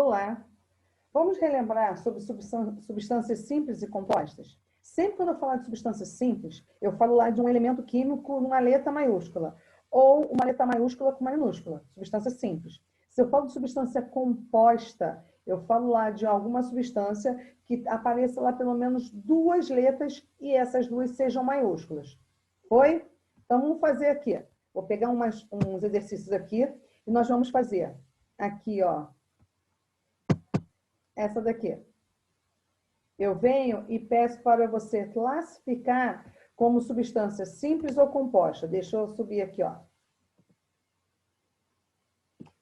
Olá! Vamos relembrar sobre substâncias simples e compostas? Sempre quando eu falar de substâncias simples, eu falo lá de um elemento químico numa letra maiúscula, ou uma letra maiúscula com uma minúscula, substância simples. Se eu falo de substância composta, eu falo lá de alguma substância que apareça lá pelo menos duas letras e essas duas sejam maiúsculas. Foi? Então vamos fazer aqui. Vou pegar uns exercícios aqui e nós vamos fazer aqui, ó. Essa daqui. Eu venho e peço para você classificar como substância simples ou composta. Deixa eu subir aqui, ó.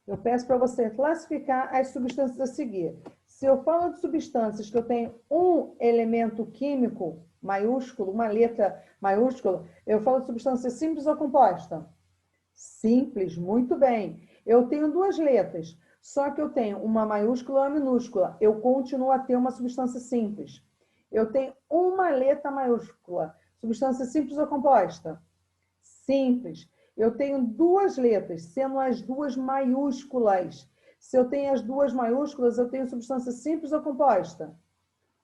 Eu peço para você classificar as substâncias a seguir. Se eu falo de substâncias que eu tenho um elemento químico maiúsculo, uma letra maiúscula, eu falo de substância simples ou composta? Simples, muito bem. Eu tenho duas letras, só que eu tenho uma maiúscula e uma minúscula. Eu continuo a ter uma substância simples. Eu tenho uma letra maiúscula. Substância simples ou composta? Simples. Eu tenho duas letras, sendo as duas maiúsculas. Se eu tenho as duas maiúsculas, eu tenho substância simples ou composta?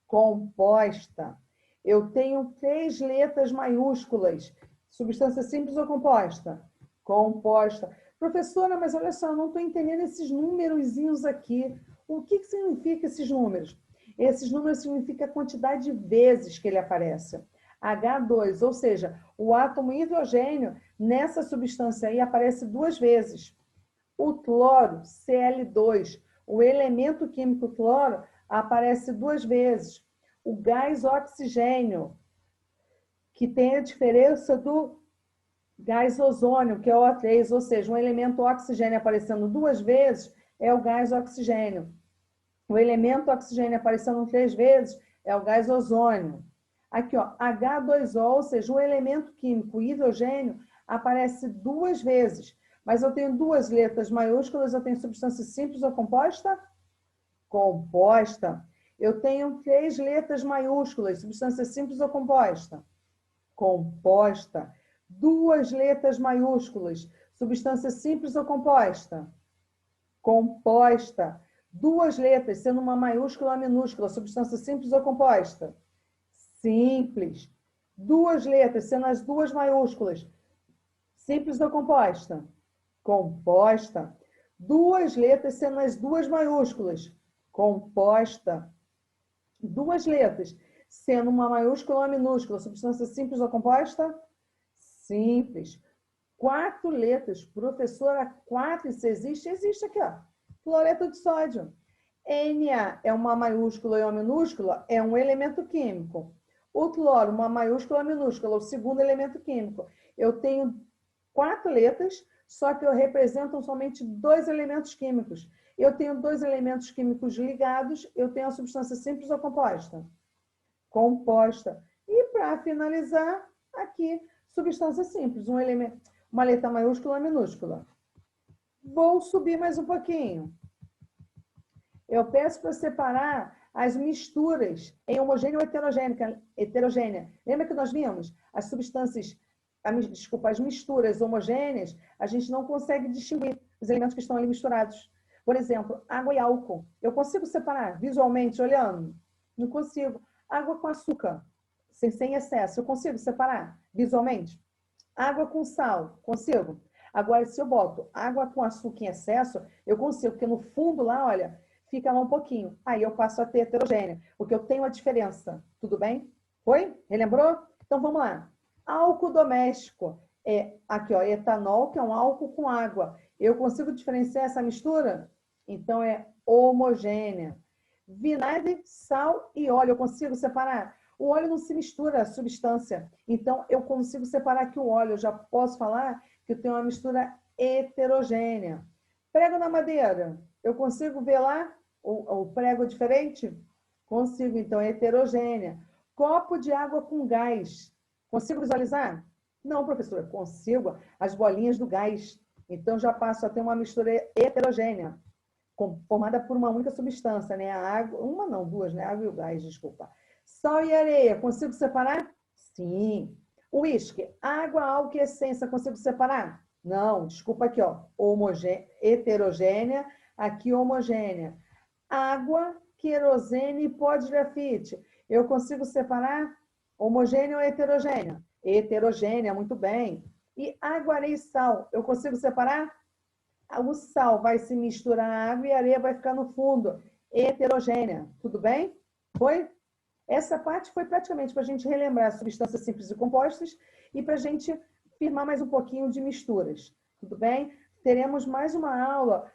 Composta. Eu tenho três letras maiúsculas. Substância simples ou composta? Composta. Professora, mas olha só, eu não estou entendendo esses númerozinhos aqui. O que significa esses números? Esses números significam a quantidade de vezes que ele aparece. H2, ou seja, o átomo hidrogênio nessa substância aí aparece duas vezes. O cloro, Cl2, o elemento químico cloro aparece duas vezes. O gás oxigênio, que tem a diferença do gás ozônio, que é o O3, ou seja, um elemento oxigênio aparecendo duas vezes é o gás oxigênio. O elemento oxigênio aparecendo três vezes é o gás ozônio. Aqui, ó, H2O, ou seja, o elemento químico hidrogênio aparece duas vezes. Mas eu tenho duas letras maiúsculas, eu tenho substância simples ou composta? Composta. Eu tenho três letras maiúsculas, substância simples ou composta? Composta. Duas letras maiúsculas, substância simples ou composta? Composta. Duas letras, sendo uma maiúscula ou uma minúscula, substância simples ou composta? Simples. Duas letras, sendo as duas maiúsculas, simples ou composta? Composta. Duas letras, sendo as duas maiúsculas, composta. Duas letras, sendo uma maiúscula ou uma minúscula, substância simples ou composta? Simples. Quatro letras, professora, quatro, isso existe? Existe aqui, ó. Cloreto de sódio. Na é uma maiúscula e uma minúscula, é um elemento químico. O cloro, uma maiúscula e uma minúscula, o segundo elemento químico. Eu tenho quatro letras, só que eu representam somente dois elementos químicos. Eu tenho dois elementos químicos ligados, eu tenho a substância simples ou composta? Composta. E para finalizar, aqui, substância simples, um elemento, uma letra maiúscula e uma minúscula. Vou subir mais um pouquinho. Eu peço para separar as misturas em homogênea ou heterogênea. Lembra que nós vimos? As substâncias, as misturas homogêneas, a gente não consegue distinguir os elementos que estão ali misturados. Por exemplo, água e álcool. Eu consigo separar visualmente, olhando? Não consigo. Água com açúcar, sem excesso, eu consigo separar visualmente? Água com sal, consigo? Agora, se eu boto água com açúcar em excesso, eu consigo, porque no fundo lá, olha, fica lá um pouquinho. Aí eu passo a ter heterogênea, porque eu tenho a diferença. Tudo bem? Foi? Relembrou? Então vamos lá. Álcool doméstico. É aqui, ó, etanol, que é um álcool com água. Eu consigo diferenciar essa mistura? Então é homogênea. Vinagre, sal e óleo, eu consigo separar? O óleo não se mistura à substância. Então eu consigo separar aqui o óleo. Eu já posso falar que eu tenho uma mistura heterogênea. Prego na madeira. Eu consigo ver lá o prego diferente? Consigo, então é heterogênea. Copo de água com gás. Consigo visualizar? Não, professora, consigo. As bolinhas do gás. Então já passo a ter uma mistura heterogênea, formada por uma única substância, né? A água, uma não, duas, né? Água e o gás, desculpa. Sal e areia, consigo separar? Sim. Uísque, água, álcool e essência, consigo separar? Não, desculpa aqui, ó. Heterogênea, aqui homogênea. água, querosene e pó de grafite. Eu consigo separar homogênea ou heterogênea? Heterogênea, muito bem. E água, areia e sal, eu consigo separar? O sal vai se misturar à água e a areia vai ficar no fundo. Heterogênea, tudo bem? Foi? Essa parte foi praticamente para a gente relembrar substâncias simples e compostas e para a gente firmar mais um pouquinho de misturas. Tudo bem? Teremos mais uma aula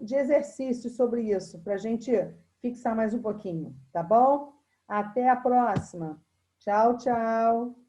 de exercícios sobre isso, para a gente fixar mais um pouquinho, tá bom? Até a próxima. Tchau, tchau.